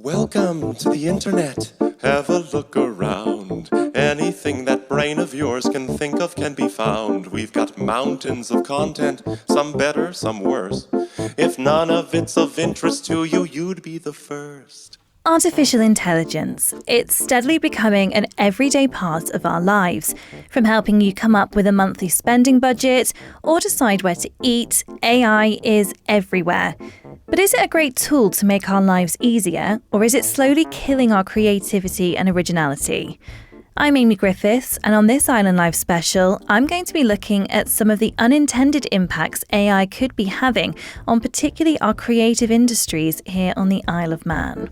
Welcome to the internet. Have a look around. Anything that brain of yours can think of can be found. We've got mountains of content, some better, some worse. If none of it's of interest to you, you'd be the first. Artificial intelligence. It's steadily becoming an everyday part of our lives. From helping you come up with a monthly spending budget or decide where to eat, AI is everywhere. But is it a great tool to make our lives easier, or is it slowly killing our creativity and originality? I'm Amy Griffiths, and on this Island Life special, I'm going to be looking at some of the unintended impacts AI could be having on particularly our creative industries here on the Isle of Man.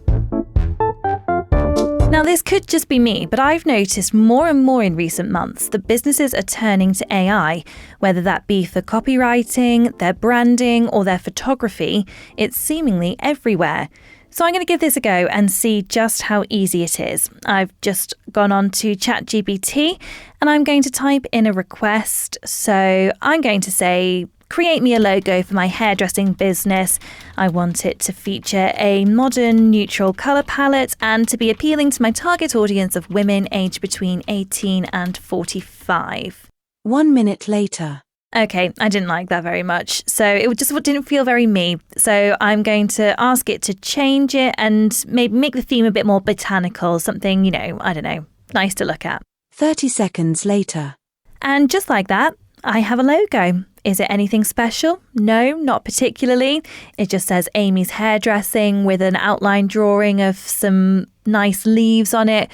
Now, this could just be me, but I've noticed more and more in recent months that businesses are turning to AI, whether that be for copywriting, their branding, or their photography. It's seemingly everywhere. So I'm going to give this a go and see just how easy it is. I've just gone on to ChatGPT and I'm going to type in a request. So I'm going to say, create me a logo for my hairdressing business. I want it to feature a modern, neutral colour palette and to be appealing to my target audience of women aged between 18 and 45. 1 minute later. Okay, I didn't like that very much. So it just didn't feel very me. So I'm going to ask it to change it and maybe make the theme a bit more botanical, something, nice to look at. 30 seconds later. And just like that, I have a logo. Is it anything special? No, not particularly. It just says Amy's Hairdressing with an outline drawing of some nice leaves on it.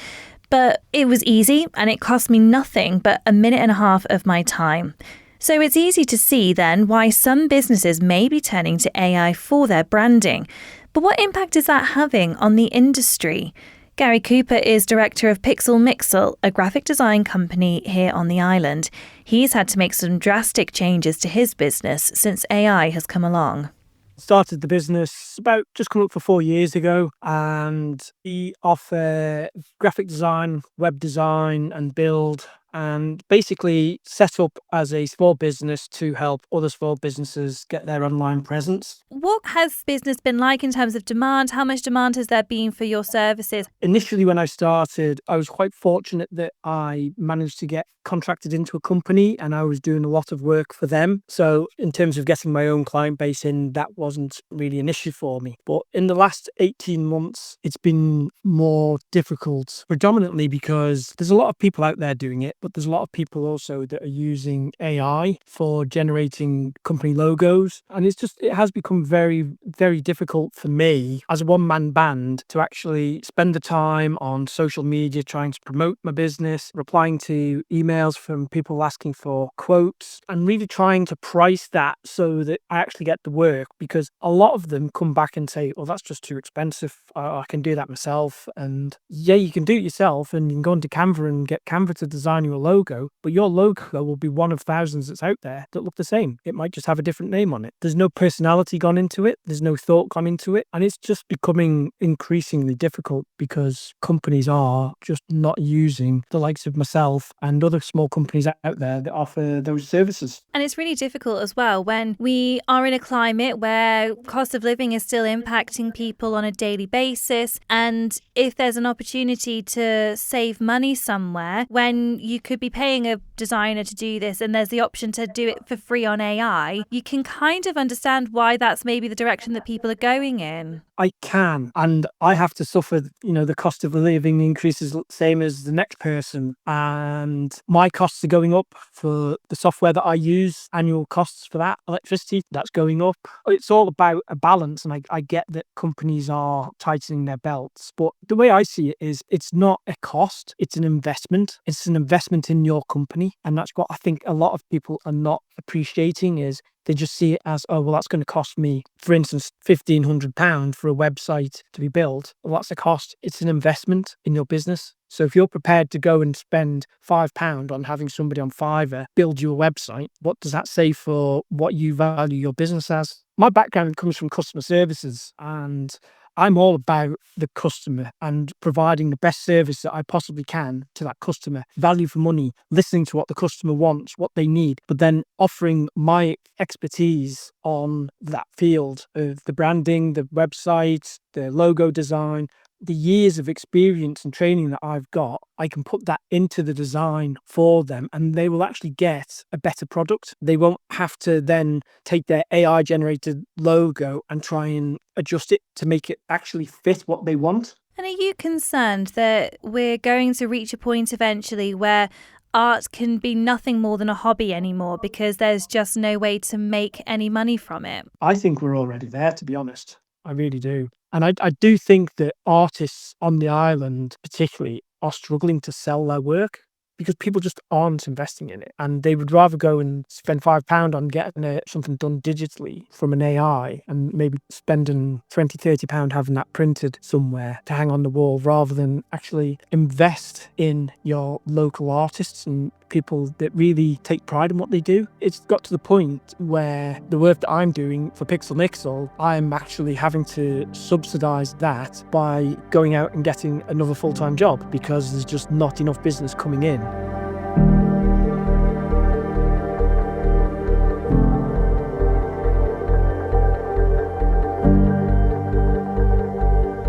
But it was easy and it cost me nothing but a minute and a half of my time. So it's easy to see then why some businesses may be turning to AI for their branding. But what impact is that having on the industry? Gary Cooper is director of Pixel Mixel, a graphic design company here on the island. He's had to make some drastic changes to his business since AI has come along. Started the business about just coming up for 4 years ago, and we offer graphic design, web design and build, and basically set up as a small business to help other small businesses get their online presence. What has business been like in terms of demand? How much demand has there been for your services? Initially, when I started, I was quite fortunate that I managed to get contracted into a company and I was doing a lot of work for them. So in terms of getting my own client base in, that wasn't really an issue for me. But in the last 18 months, it's been more difficult, predominantly because there's a lot of people out there doing it, but there's a lot of people also that are using AI for generating company logos. And it has become very, very difficult for me as a one-man band to actually spend the time on social media trying to promote my business, replying to emails from people asking for quotes, and really trying to price that so that I actually get the work, because a lot of them come back and say, well, that's just too expensive. I can do that myself. And yeah, you can do it yourself and you can go into Canva and get Canva to design you a logo, but your logo will be one of thousands that's out there that look the same. It might just have a different name on it. There's no personality gone into it. There's no thought gone into it. And it's just becoming increasingly difficult because companies are just not using the likes of myself and other small companies out there that offer those services. And it's really difficult as well when we are in a climate where cost of living is still impacting people on a daily basis. And if there's an opportunity to save money somewhere, when you could be paying a designer to do this and there's the option to do it for free on AI, you can kind of understand why that's maybe the direction that people are going in. I can, and I have to suffer, the cost of living increases same as the next person, and my costs are going up for the software that I use. Annual costs for that, electricity, that's going up. It's all about a balance, and I get that companies are tightening their belts, but the way I see it is it's not a cost, it's an investment. It's an investment in your company, and that's what I think a lot of people are not appreciating. Is they just see it as, oh, well, that's going to cost me, for instance, £1,500 for a website to be built. Well, that's a cost. It's an investment in your business. So if you're prepared to go and spend £5 on having somebody on Fiverr build you a website, what does that say for what you value your business as? My background comes from customer services, and I'm all about the customer and providing the best service that I possibly can to that customer. Value for money, listening to what the customer wants, what they need, but then offering my expertise on that field of the branding, the website, the logo design, the years of experience and training that I've got, I can put that into the design for them and they will actually get a better product. They won't have to then take their AI generated logo and try and adjust it to make it actually fit what they want. And are you concerned that we're going to reach a point eventually where art can be nothing more than a hobby anymore because there's just no way to make any money from it? I think we're already there, to be honest. I really do. And I do think that artists on the island, particularly, are struggling to sell their work because people just aren't investing in it. And they would rather go and spend £5 on getting something done digitally from an AI and maybe spending £20, £30 having that printed somewhere to hang on the wall rather than actually invest in your local artists and people that really take pride in what they do. It's got to the point where the work that I'm doing for Pixel Mixel, I'm actually having to subsidise that by going out and getting another full-time job because there's just not enough business coming in.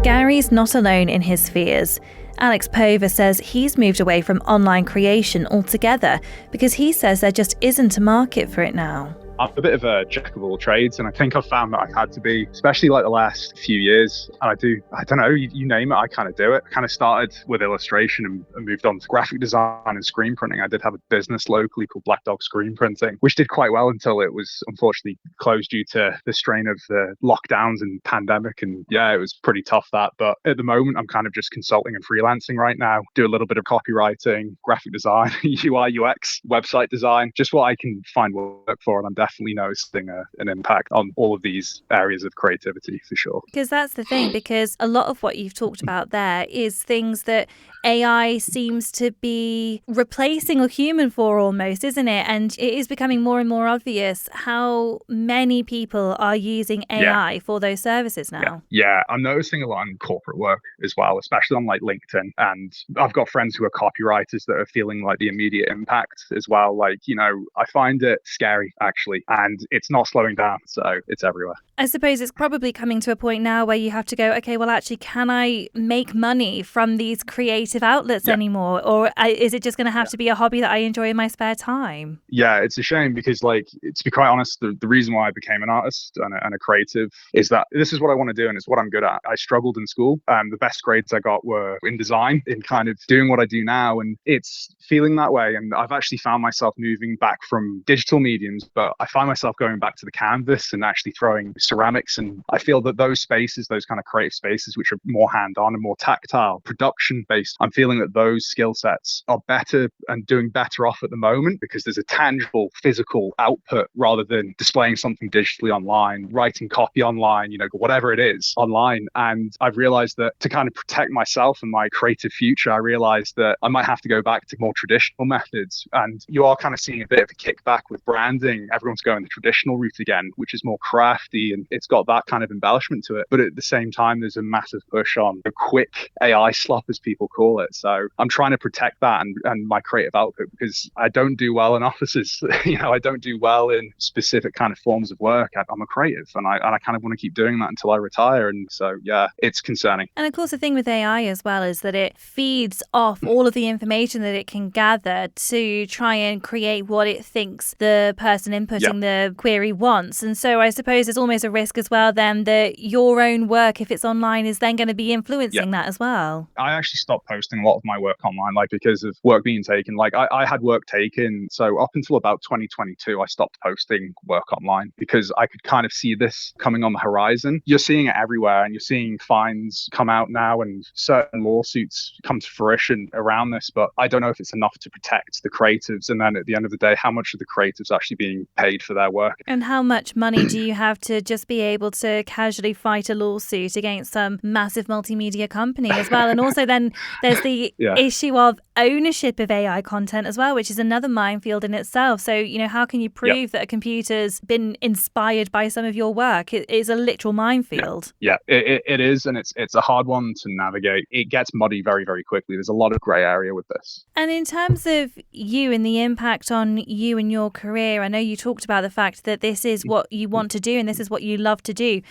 Gary's not alone in his fears. Alex Pover says he's moved away from online creation altogether because he says there just isn't a market for it now. I'm a bit of a jack of all trades, and I think I've found that I've had to be, especially like the last few years. And I don't know, you name it, I kind of do it. I kind of started with illustration and moved on to graphic design and screen printing. I did have a business locally called Black Dog Screen Printing, which did quite well until it was unfortunately closed due to the strain of the lockdowns and pandemic. And yeah, it was pretty tough that. But at the moment, I'm kind of just consulting and freelancing right now, do a little bit of copywriting, graphic design, UI, UX, website design, just what I can find work for. And I'm definitely noticing an impact on all of these areas of creativity for sure. Because that's the thing, because a lot of what you've talked about there is things that AI seems to be replacing a human for almost, isn't it? And it is becoming more and more obvious how many people are using AI for those services now. Yeah, I'm noticing a lot in corporate work as well, especially on like LinkedIn. And I've got friends who are copywriters that are feeling like the immediate impact as well. Like, you know, I find it scary actually, and it's not slowing down. So it's everywhere. I suppose it's probably coming to a point now where you have to go, okay, well, actually, can I make money from these creative outlets anymore? Or is it just going to have to be a hobby that I enjoy in my spare time? Yeah, it's a shame because, like, to be quite honest, the reason why I became an artist and a creative is that this is what I want to do and it's what I'm good at. I struggled in school. The best grades I got were in design, in kind of doing what I do now. And it's feeling that way. And I've actually found myself moving back from digital mediums, but I find myself going back to the canvas and actually throwing ceramics. And I feel that those spaces, those kind of creative spaces, which are more hands-on and more tactile, production-based, I'm feeling that those skill sets are better and doing better off at the moment because there's a tangible physical output rather than displaying something digitally online, writing copy online, you know, whatever it is online. And I've realized that to kind of protect myself and my creative future, I realized that I might have to go back to more traditional methods. And you are kind of seeing a bit of a kickback with branding. Everyone's going the traditional route again, which is more crafty and it's got that kind of embellishment to it. But at the same time, there's a massive push on a quick AI slop, as people call it. So I'm trying to protect that and my creative output because I don't do well in offices. You know, I don't do well in specific kind of forms of work. I'm a creative and I kind of want to keep doing that until I retire. And so, yeah, it's concerning. And of course, the thing with AI as well is that it feeds off all of the information that it can gather to try and create what it thinks the person inputting the query wants. And so I suppose there's almost a risk as well then that your own work, if it's online, is then going to be influencing that as well. I actually stopped posting a lot of my work online, like because of work being taken. Like I had work taken. So up until about 2022, I stopped posting work online because I could kind of see this coming on the horizon. You're seeing it everywhere and you're seeing fines come out now and certain lawsuits come to fruition around this. But I don't know if it's enough to protect the creatives. And then at the end of the day, how much are the creatives actually being paid for their work? And how much money do you have to just be able to casually fight a lawsuit against some massive multimedia company as well? And also then there's the issue of ownership of AI content as well, which is another minefield in itself. So, you know, how can you prove that a computer's been inspired by some of your work? It is a literal minefield. Yeah, it is. And it's a hard one to navigate. It gets muddy very, very quickly. There's a lot of grey area with this. And in terms of you and the impact on you and your career, I know you talked about the fact that this is what you want to do and this is what you love to do.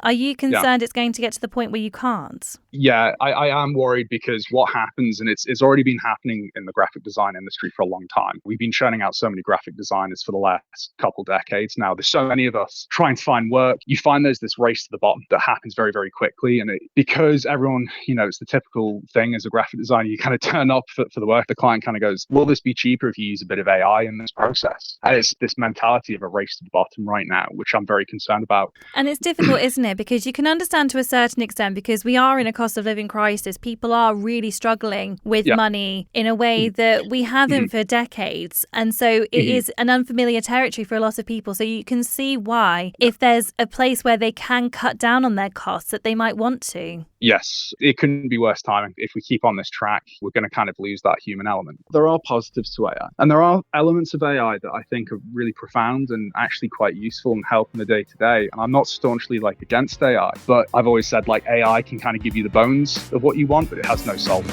Are you concerned it's going to get to the point where you can't? Yeah, I am worried because what happens, and it's already been happening in the graphic design industry for a long time. We've been churning out so many graphic designers for the last couple decades now. There's so many of us trying to find work. You find there's this race to the bottom that happens very, very quickly. And because everyone, it's the typical thing as a graphic designer, you kind of turn up for the work. The client kind of goes, will this be cheaper if you use a bit of AI in this process? And it's this mentality of a race to the bottom right now, which I'm very concerned about. And it's difficult, isn't it? Because you can understand to a certain extent, because we are in a cost of living crisis. People are really struggling with money in a way that we haven't for decades. And so it is an unfamiliar territory for a lot of people. So you can see why, if there's a place where they can cut down on their costs, that they might want to. Yes, it couldn't be worse timing. If we keep on this track, we're going to kind of lose that human element. There are positives to AI, and there are elements of AI that I think are really profound and actually quite useful and help in the day to day. And I'm not staunchly against AI, but I've always said AI can kind of give you the bones of what you want, but it has no soul.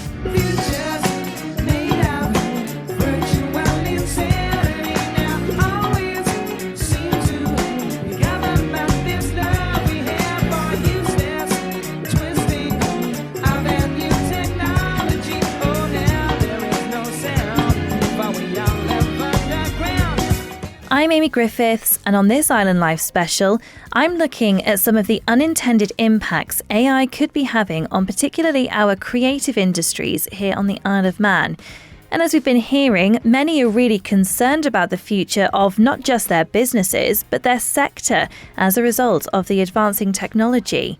I'm Amy Griffiths, and on this Island Life special, I'm looking at some of the unintended impacts AI could be having on particularly our creative industries here on the Isle of Man. And as we've been hearing, many are really concerned about the future of not just their businesses, but their sector as a result of the advancing technology.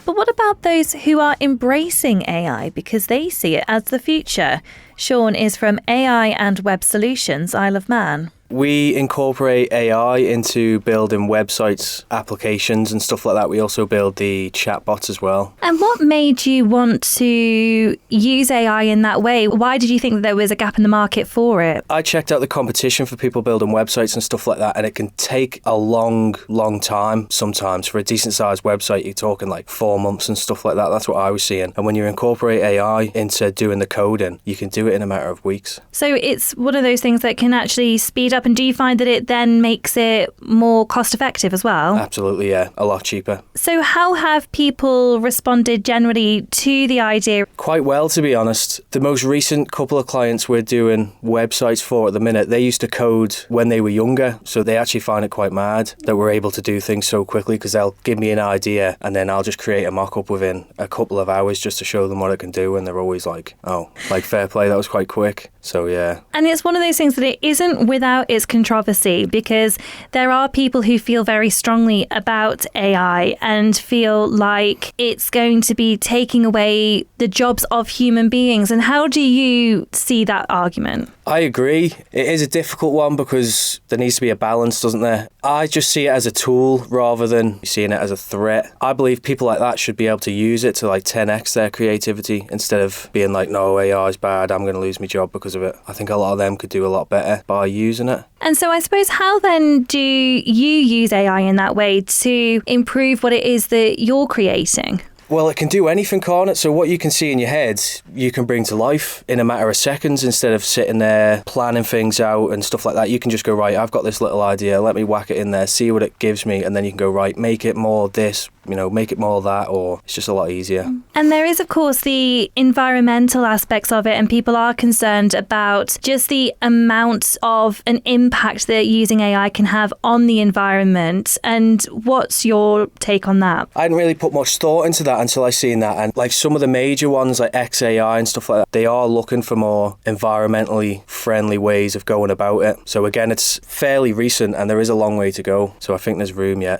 But what about those who are embracing AI because they see it as the future? Sean is from AI and Web Solutions, Isle of Man. We incorporate AI into building websites, applications and stuff like that. We also build the chatbots as well. And what made you want to use AI in that way? Why did you think that there was a gap in the market for it? I checked out the competition for people building websites and stuff like that, and it can take a long time sometimes. For a decent sized website, you're talking 4 months and stuff like that. That's what I was seeing. And when you incorporate AI into doing the coding, you can do it in a matter of weeks. So it's one of those things that can actually speed up. And do you find that it then makes it more cost effective as well? Absolutely, yeah. A lot cheaper. So how have people responded generally to the idea? Quite well, to be honest. The most recent couple of clients we're doing websites for at the minute, they used to code when they were younger. So they actually find it quite mad that we're able to do things so quickly, because they'll give me an idea and then I'll just create a mock-up within a couple of hours just to show them what it can do. And they're always fair play, that was quite quick. So, yeah. And it's one of those things that it isn't without its controversy, because there are people who feel very strongly about AI and feel like it's going to be taking away the jobs of human beings. And how do you see that argument? I agree. It is a difficult one because there needs to be a balance, doesn't there? I just see it as a tool rather than seeing it as a threat. I believe people like that should be able to use it to 10x their creativity instead of being no, AI is bad, I'm going to lose my job because of it. I think a lot of them could do a lot better by using it. And so I suppose, how then do you use AI in that way to improve what it is that you're creating? Well, it can do anything, can't it? So what you can see in your head, you can bring to life in a matter of seconds instead of sitting there planning things out and stuff like that. You can just go, right, I've got this little idea, let me whack it in there, see what it gives me, and then you can go, right, make it more this, make it more that, or it's just a lot easier. And there is, of course, the environmental aspects of it, and people are concerned about just the amount of an impact that using AI can have on the environment. And what's your take on that? I hadn't really put much thought into that until I seen that, and some of the major ones like XAI and stuff like that, they are looking for more environmentally friendly ways of going about it. So again, it's fairly recent and there is a long way to go. So I think there's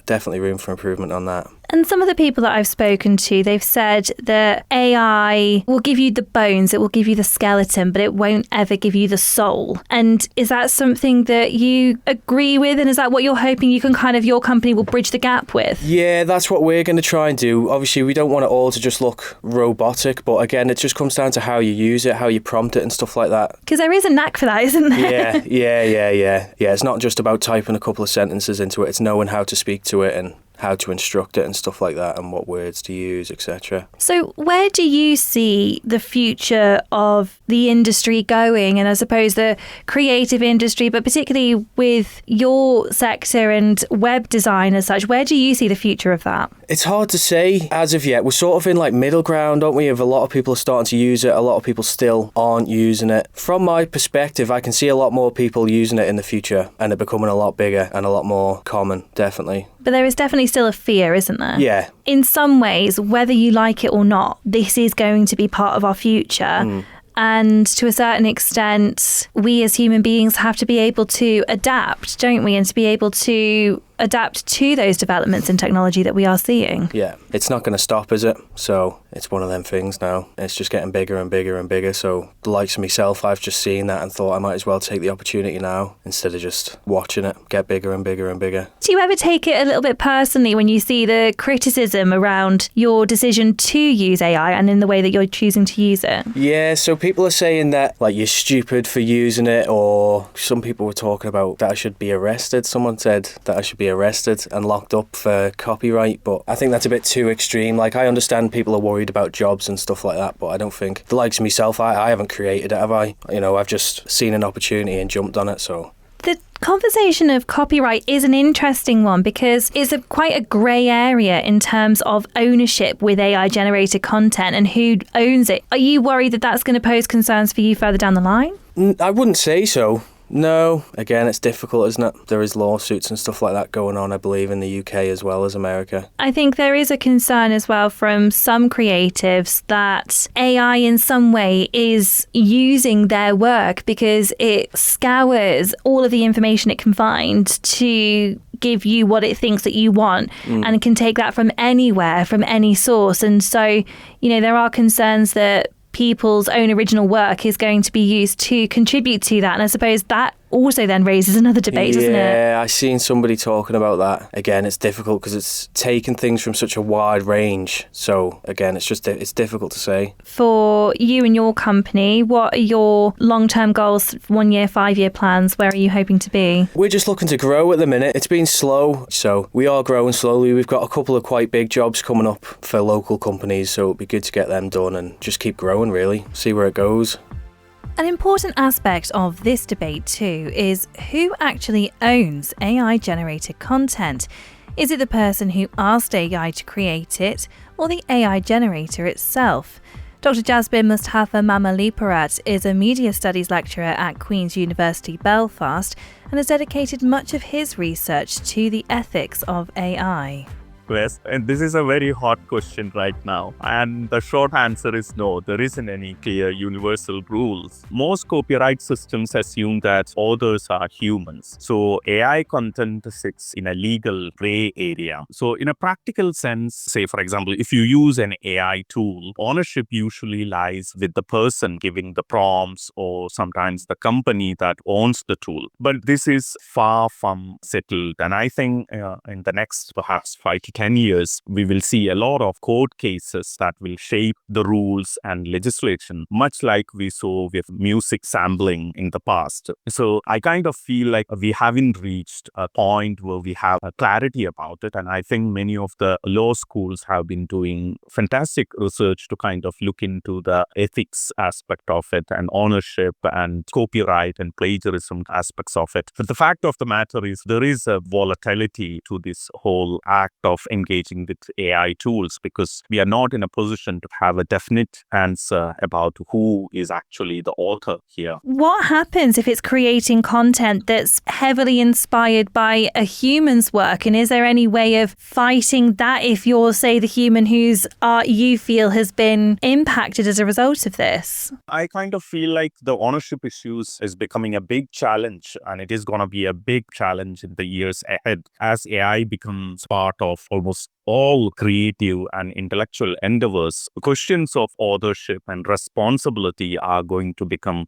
definitely room for improvement on that. And some of the people that I've spoken to, they've said that AI will give you the bones, it will give you the skeleton, but it won't ever give you the soul. And is that something that you agree with? And is that what you're hoping your company will bridge the gap with? Yeah, that's what we're going to try and do. Obviously, we don't want it all to just look robotic, but again, it just comes down to how you use it, how you prompt it and stuff like that. Because there is a knack for that, isn't there? Yeah. Yeah, it's not just about typing a couple of sentences into it, it's knowing how to speak to it and how to instruct it and stuff like that, and what words to use, etc. So where do you see the future of the industry going? And I suppose the creative industry, but particularly with your sector and web design as such, where do you see the future of that? It's hard to say as of yet. We're sort of in like middle ground, aren't we? If a lot of people are starting to use it, a lot of people still aren't using it. From my perspective, I can see a lot more people using it in the future and it becoming a lot bigger and a lot more common, definitely. But there is definitely still a fear, isn't there? Yeah. In some ways, whether you like it or not, this is going to be part of our future. And to a certain extent, we as human beings have to be able to adapt, don't we? And to be able to adapt to those developments in technology that we are seeing. Yeah, it's not going to stop, is it? So it's one of them things now. It's just getting bigger and bigger and bigger. So the likes of myself, I've just seen that and thought I might as well take the opportunity now instead of just watching it get bigger and bigger and bigger. Do you ever take it a little bit personally when you see the criticism around your decision to use AI and in the way that you're choosing to use it? Yeah, so people are saying that like you're stupid for using it, or some people were talking about that I should be arrested. Someone said that I should be arrested and locked up for copyright, but I think that's a bit too extreme. Like, I understand people are worried about jobs and stuff like that, but I don't think the likes of myself, I haven't created it, have I? You know, I've just seen an opportunity and jumped on it, so. The conversation of copyright is an interesting one because it's quite a grey area in terms of ownership with AI generated content and who owns it. Are you worried that that's going to pose concerns for you further down the line? I wouldn't say so. No, again, it's difficult, isn't it? There is lawsuits and stuff like that going on, I believe, in the UK as well as America. I think there is a concern as well from some creatives that AI in some way is using their work because it scours all of the information it can find to give you what it thinks that you want and can take that from anywhere, from any source. And so, you know, there are concerns that people's own original work is going to be used to contribute to that. And I suppose that also then raises another debate, doesn't it? Yeah, I've seen somebody talking about that. Again, it's difficult because it's taking things from such a wide range. So again, it's difficult to say. For you and your company, what are your long-term goals, 1 year, 5 year plans? Where are you hoping to be? We're just looking to grow at the minute. It's been slow, so we are growing slowly. We've got a couple of quite big jobs coming up for local companies, so it'd be good to get them done and just keep growing, really. See where it goes. An important aspect of this debate too is who actually owns AI-generated content. Is it the person who asked AI to create it or the AI generator itself? Dr. Jasbir Mustafa Mamaliparat is a media studies lecturer at Queen's University Belfast and has dedicated much of his research to the ethics of AI. Yes, and this is a very hot question right now. And the short answer is no, there isn't any clear universal rules. Most copyright systems assume that authors are humans. So AI content sits in a legal gray area. So in a practical sense, say for example, if you use an AI tool, ownership usually lies with the person giving the prompts or sometimes the company that owns the tool. But this is far from settled. And I think in the next perhaps 5 to 10 years, we will see a lot of court cases that will shape the rules and legislation, much like we saw with music sampling in the past. So I kind of feel like we haven't reached a point where we have a clarity about it. And I think many of the law schools have been doing fantastic research to kind of look into the ethics aspect of it and ownership and copyright and plagiarism aspects of it. But the fact of the matter is there is a volatility to this whole act of engaging with AI tools because we are not in a position to have a definite answer about who is actually the author here. What happens if it's creating content that's heavily inspired by a human's work? And is there any way of fighting that if you're, say, the human whose art you feel has been impacted as a result of this? I kind of feel like the ownership issues is becoming a big challenge, and it is going to be a big challenge in the years ahead as AI becomes part of almost all creative and intellectual endeavors. Questions of authorship and responsibility are going to become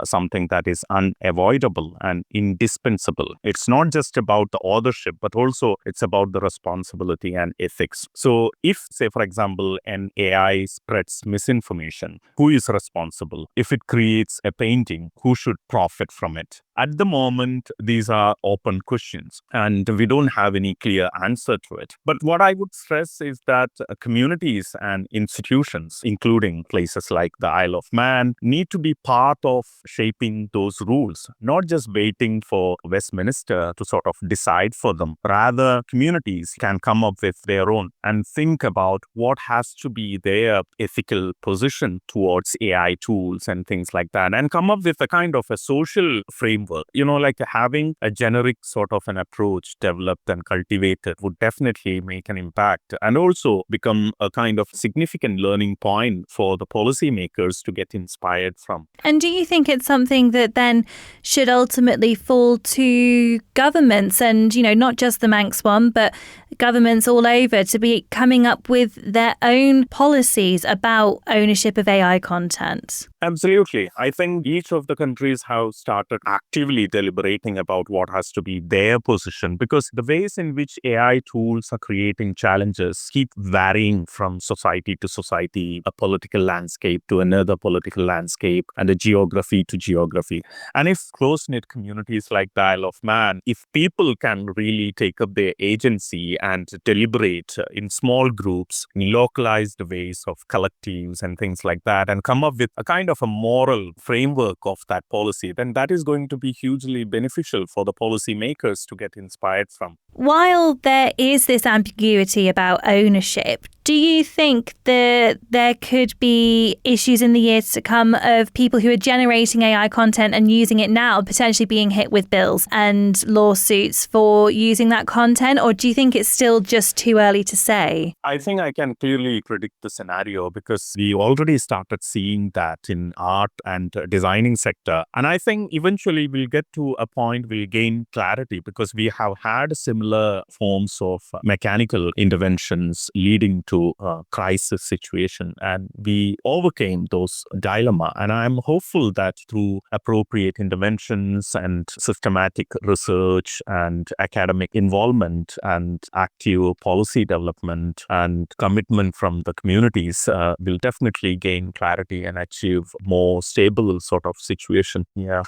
something that is unavoidable and indispensable. It's not just about the authorship, but also it's about the responsibility and ethics. So if, say, for example, an AI spreads misinformation, who is responsible? If it creates a painting, who should profit from it? At the moment, these are open questions and we don't have any clear answer to it. But what I would stress is that communities and institutions, including places like the Isle of Man, need to be part of shaping those rules, not just waiting for Westminster to sort of decide for them. Rather, communities can come up with their own and think about what has to be their ethical position towards AI tools and things like that, and come up with a kind of a social framework. Like having a generic sort of an approach developed and cultivated would definitely make an impact and also become a kind of significant learning point for the policymakers to get inspired from. And do you think it's something that then should ultimately fall to governments and, not just the Manx one, but governments all over to be coming up with their own policies about ownership of AI content? Absolutely. I think each of the countries have started actively deliberating about what has to be their position, because the ways in which AI tools are creating challenges keep varying from society to society, a political landscape to another political landscape, and a geography to geography. And if close-knit communities like the Isle of Man, if people can really take up their agency and deliberate in small groups, in localized ways of collectives and things like that, and come up with a kind of a moral framework of that policy, then that is going to be hugely beneficial for the policymakers to get inspired from. While there is this ambiguity about ownership, do you think that there could be issues in the years to come of people who are generating AI content and using it now potentially being hit with bills and lawsuits for using that content? Or do you think it's still just too early to say? I think I can clearly predict the scenario because we already started seeing that in art and designing sector. And I think eventually we'll get to a point we'll gain clarity because we have had similar forms of mechanical interventions leading to a crisis situation, and we overcame those dilemma. And I'm hopeful that through appropriate interventions and systematic research and academic involvement and active policy development and commitment from the communities, we'll definitely gain clarity and achieve more stable sort of situation. Yeah.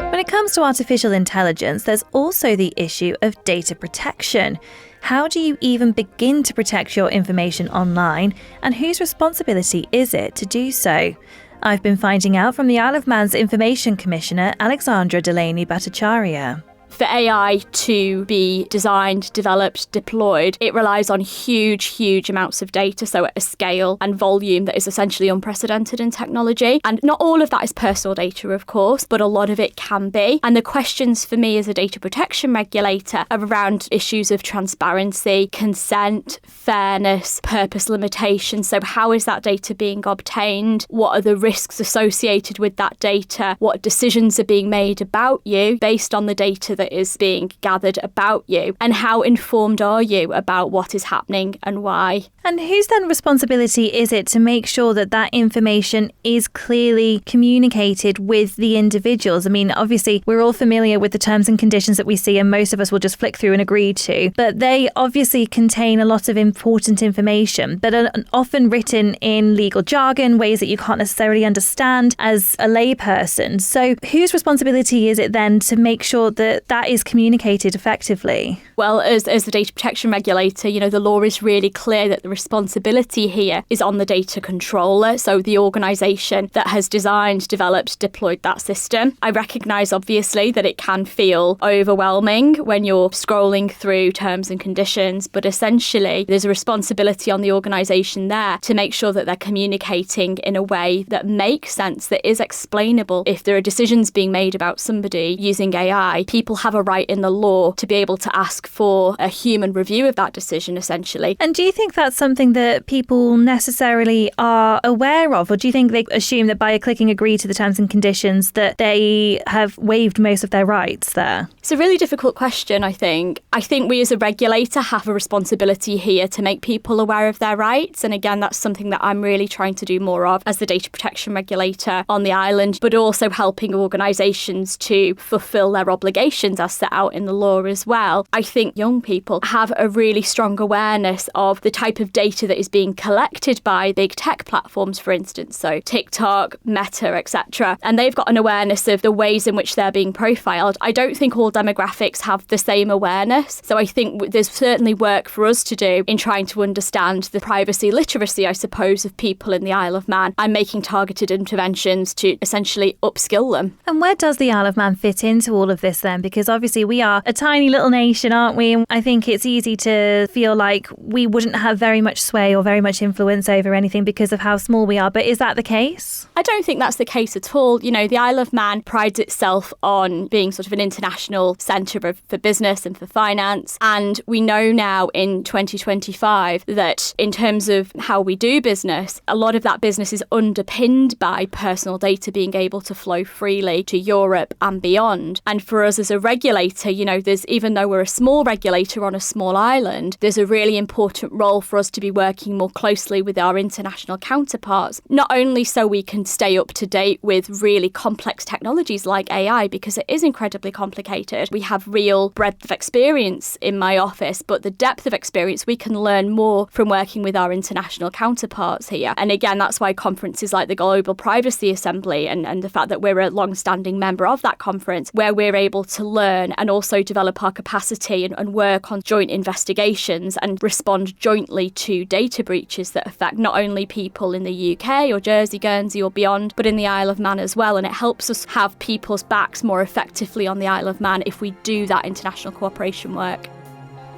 When it comes to artificial intelligence, there's also the issue of data protection. How do you even begin to protect your information online, and whose responsibility is it to do so? I've been finding out from the Isle of Man's Information Commissioner, Alexandra Delaney Bhattacharya. For AI to be designed, developed, deployed, it relies on huge amounts of data, so at a scale and volume that is essentially unprecedented in technology. And not all of that is personal data, of course, but a lot of it can be. And the questions for me as a data protection regulator are around issues of transparency, consent, fairness, purpose limitation. So how is that data being obtained? What are the risks associated with that data? What decisions are being made about you based on the data that is being gathered about you, and how informed are you about what is happening and why? And whose then responsibility is it to make sure that that information is clearly communicated with the individuals? I mean, obviously, we're all familiar with the terms and conditions that we see, and most of us will just flick through and agree to, but they obviously contain a lot of important information, but are often written in legal jargon, ways that you can't necessarily understand as a layperson. So whose responsibility is it then to make sure that that is communicated effectively? Well, as the data protection regulator, the law is really clear that the responsibility here is on the data controller, so the organisation that has designed, developed, deployed that system. I recognise, obviously, that it can feel overwhelming when you're scrolling through terms and conditions, but essentially there's a responsibility on the organisation there to make sure that they're communicating in a way that makes sense, that is explainable. If there are decisions being made about somebody using AI, people have a right in the law to be able to ask for a human review of that decision, essentially. And do you think that's something that people necessarily are aware of, or do you think they assume that by clicking agree to the terms and conditions that they have waived most of their rights there? It's a really difficult question, I think. I think we as a regulator have a responsibility here to make people aware of their rights. And again, that's something that I'm really trying to do more of as the data protection regulator on the island, but also helping organisations to fulfil their obligations protections as set out in the law as well. I think young people have a really strong awareness of the type of data that is being collected by big tech platforms, for instance, so TikTok, Meta, etc. And they've got an awareness of the ways in which they're being profiled. I don't think all demographics have the same awareness. So I think there's certainly work for us to do in trying to understand the privacy literacy, I suppose, of people in the Isle of Man and making targeted interventions to essentially upskill them. And where does the Isle of Man fit into all of this then? Because obviously we are a tiny little nation, aren't we? And I think it's easy to feel like we wouldn't have very much sway or very much influence over anything because of how small we are. But is that the case? I don't think that's the case at all. You know, the Isle of Man prides itself on being sort of an international centre for business and for finance. And we know now in 2025 that in terms of how we do business, a lot of that business is underpinned by personal data being able to flow freely to Europe and beyond. And for us as a regulator, you know, even though we're a small regulator on a small island, there's a really important role for us to be working more closely with our international counterparts, not only so we can stay up to date with really complex technologies like AI, because it is incredibly complicated. We have real breadth of experience in my office, but the depth of experience, we can learn more from working with our international counterparts here. And again, that's why conferences like the Global Privacy Assembly and the fact that we're a long-standing member of that conference, where we're able to learn and also develop our capacity and work on joint investigations and respond jointly to data breaches that affect not only people in the UK or Jersey, Guernsey or beyond, but in the Isle of Man as well. And it helps us have people's backs more effectively on the Isle of Man if we do that international cooperation work.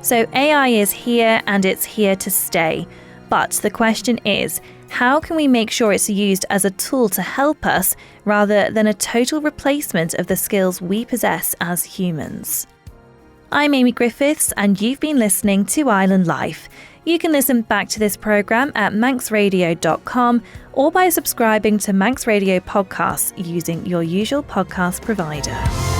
So AI is here and it's here to stay. But the question is, how can we make sure it's used as a tool to help us rather than a total replacement of the skills we possess as humans? I'm Amy Griffiths and you've been listening to Island Life. You can listen back to this programme at manxradio.com or by subscribing to Manx Radio podcasts using your usual podcast provider.